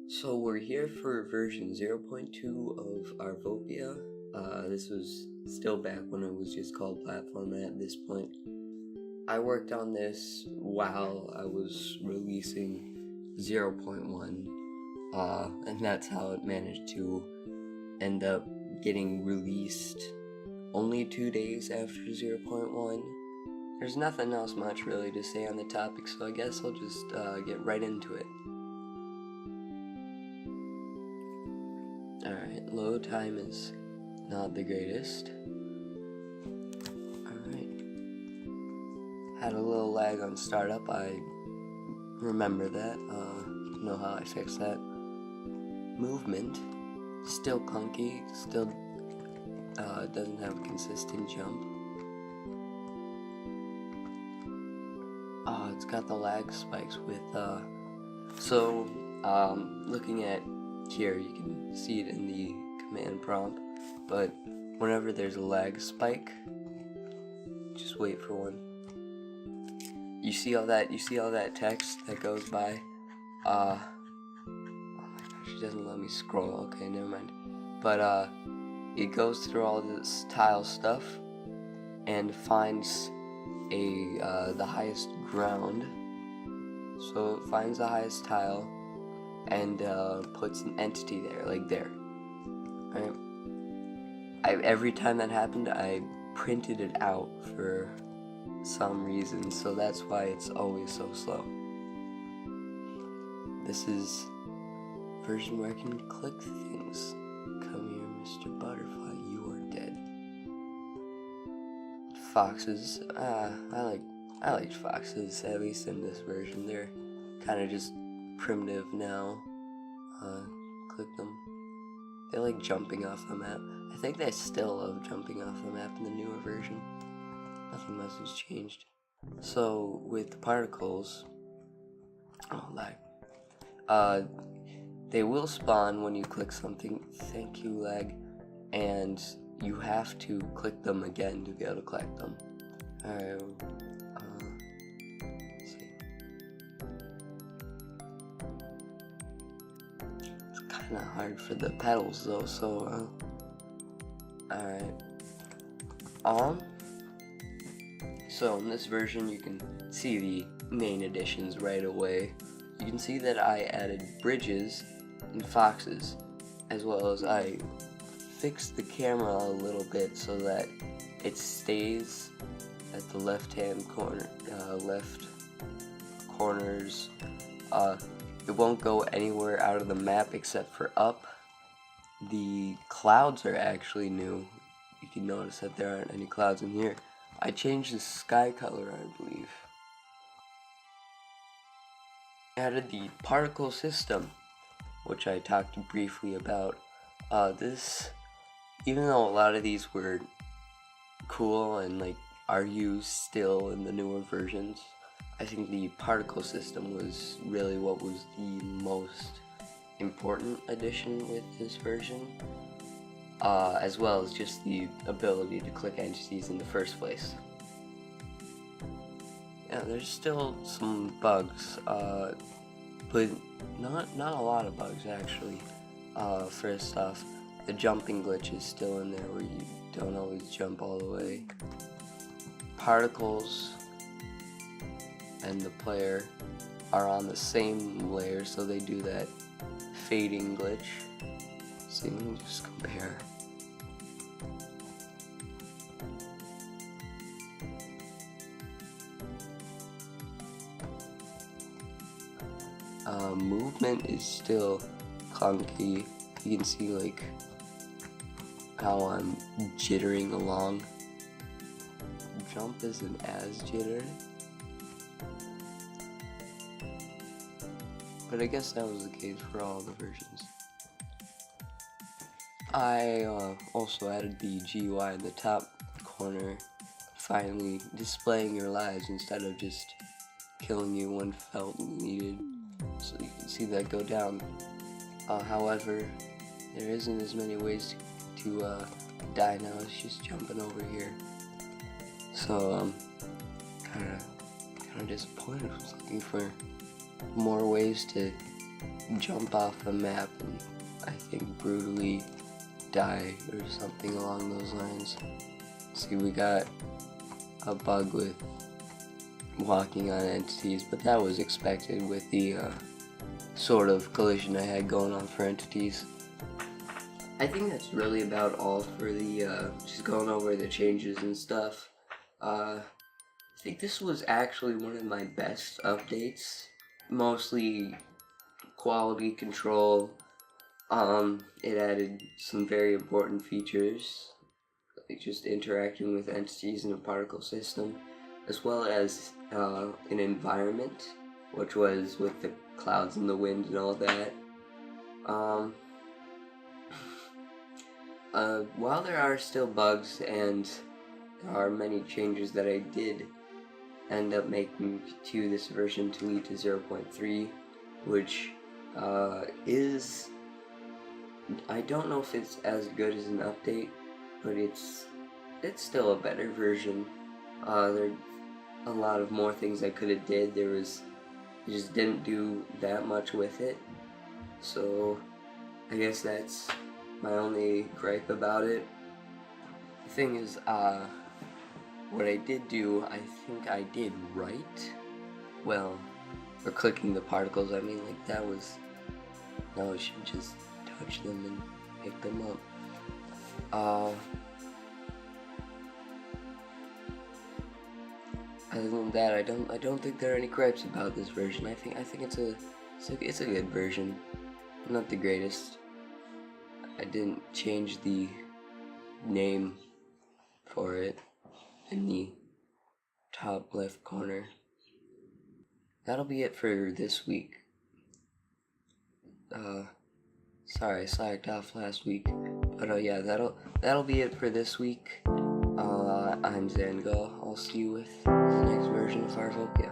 So we're here for version 0.2 of Arvopia. This was still back when it was just called platform at this point. I worked on this while I was releasing 0.1, and that's how it managed to end up getting released only 2 days after 0.1. There's nothing else much really to say on the topic, so I guess I'll just get right into it. Alright, load time is not the greatest. Alright. Had a little lag on startup, I remember that. Know how I fixed that. Movement, still clunky, still doesn't have a consistent jump. It's got the lag spikes with, looking at here, you can see it in the command prompt, but whenever there's a lag spike, just wait for one. You see all that text that goes by? Oh my gosh, it doesn't let me scroll. Okay, never mind. But it goes through all this tile stuff and finds the highest ground. So it finds the highest tile and puts an entity there, like there. Right? Every time that happened, I printed it out for some reason, so that's why it's always so slow. This is version where I can click things. Come here, Mr. Butterfly, you are dead. Foxes, I liked foxes, at least in this version. They're kind of just primitive now. Click them. They like jumping off the map. I think they still love jumping off the map in the newer version. Nothing much has changed. So with the particles, they will spawn when you click something. Thank you, lag. And you have to click them again to be able to collect them. Alright. Kinda hard for the pedals though, so alright. So in this version you can see the main additions right away. You can see that I added bridges and foxes, as well as I fixed the camera a little bit so that it stays at the left-hand corner, left corners. It won't go anywhere out of the map except for up. The clouds are actually new. You can notice that there aren't any clouds in here. I changed the sky color, I believe. I added the particle system, which I talked briefly about. This, even though a lot of these were cool and are used still in the newer versions, I think the particle system was really what was the most important addition with this version, as well as just the ability to click entities in the first place. Yeah, there's still some bugs, but not a lot of bugs actually. First off, the jumping glitch is still in there where you don't always jump all the way. Particles and the player are on the same layer, so they do that fading glitch. So you can just compare. Movement is still clunky. You can see how I'm jittering along. Jump isn't as jittery. But I guess that was the case for all the versions. I also added the GUI in the top corner, finally displaying your lives instead of just killing you when felt needed. So you can see that go down. However, there isn't as many ways to die now. It's just jumping over here. So kind of disappointed. I was looking for more ways to jump off the map and I think brutally die or something along those lines. See, we got a bug with walking on entities, but that was expected with the sort of collision I had going on for entities. I think that's really about all for the just going over the changes and stuff. I think this was actually one of my best updates. Mostly quality control. It added some very important features, like just interacting with entities in a particle system, as well as an environment, which was with the clouds and the wind and all that. While there are still bugs and there are many changes that I did end up making to this version to lead to 0.3, which is, I don't know if it's as good as an update, but it's still a better version. There are a lot of more things I could have did. I just didn't do that much with it, so I guess that's my only gripe about it. The thing is, what I did do, I think I did right. Well, for clicking the particles, I mean, like, that was, now I should just touch them and pick them up. Other than that, I don't think there are any gripes about this version. I think it's a good version. Not the greatest. I didn't change the name for it in the top left corner. That'll be it for this week. Sorry, I slacked off last week, but yeah, that'll be it for this week. I'm Zango. I'll see you with the next version of Arvopia.